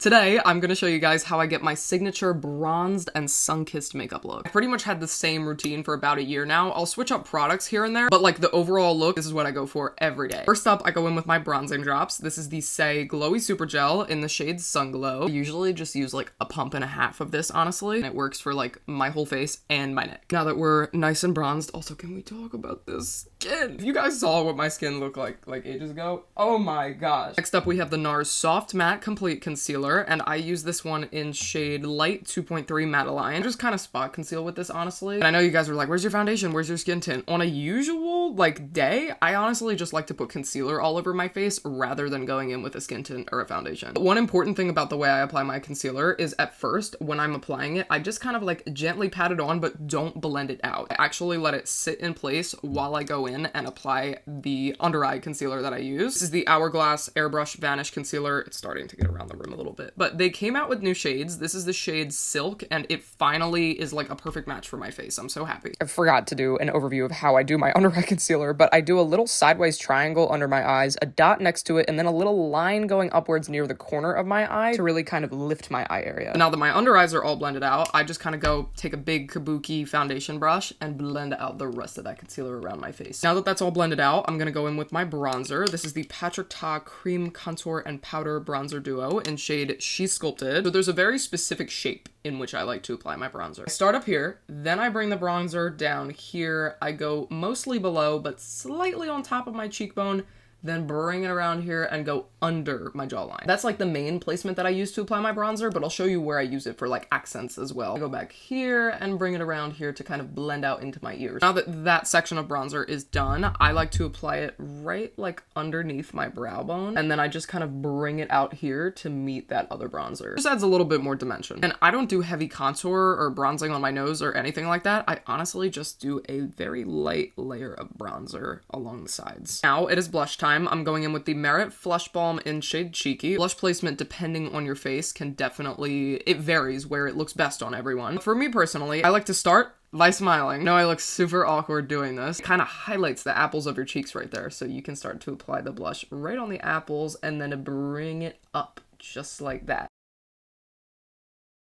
Today, I'm gonna show you guys how I get my signature bronzed and sun-kissed makeup look. I pretty much had the same routine for about a year now. I'll switch up products here and there, but like the overall look, this is what I go for every day. First up, I go in with my bronzing drops. This is the Saie Glowy Super Gel in the shade Sun Glow. I usually just use like a pump and a half of this, honestly, and it works for like my whole face and my neck. Now that we're nice and bronzed, also can we talk about this skin? If you guys saw what my skin looked like ages ago, oh my gosh. Next up, we have the NARS Soft Matte Complete Concealer, and I use this one in shade Light 2.3 Madeline. Just kind of spot conceal with this, honestly. And I know you guys were like, where's your foundation? Where's your skin tint? On a usual, like, day, I honestly just like to put concealer all over my face rather than going in with a skin tint or a foundation. One important thing about the way I apply my concealer is at first, when I'm applying it, I just kind of like gently pat it on, but don't blend it out. I actually let it sit in place while I go in and apply the under eye concealer that I use. This is the Hourglass Airbrush Vanish Concealer. It's starting to get around the room a little bit, but they came out with new shades. This is the shade Silk, and it finally is like a perfect match for my face. I'm so happy. I forgot to do an overview of how I do my under eye concealer, but I do a little sideways triangle under my eyes, a dot next to it, and then a little line going upwards near the corner of my eye to really kind of lift my eye area. Now that my under eyes are all blended out, I just kind of go take a big kabuki foundation brush and blend out the rest of that concealer around my face. Now that that's all blended out, I'm gonna go in with my bronzer. This is the Patrick Ta Cream Contour and Powder Bronzer Duo in shade She Sculpted. So there's a very specific shape in which I like to apply my bronzer. I start up here, then I bring the bronzer down here. I go mostly below, but slightly on top of my cheekbone, then bring it around here and go under my jawline. That's like the main placement that I use to apply my bronzer, but I'll show you where I use it for like accents as well. I go back here and bring it around here to kind of blend out into my ears. Now that that section of bronzer is done, I like to apply it right like underneath my brow bone, and then I just kind of bring it out here to meet that other bronzer. Just adds a little bit more dimension. And I don't do heavy contour or bronzing on my nose or anything like that. I honestly just do a very light layer of bronzer along the sides. Now it is blush time. I'm going in with the Merit Flush Balm in shade Cheeky. Blush placement, depending on your face, can definitely, it varies where it looks best on everyone. For me personally, I like to start by smiling. No, I look super awkward doing this. It kind of highlights the apples of your cheeks right there, so you can start to apply the blush right on the apples and then bring it up just like that.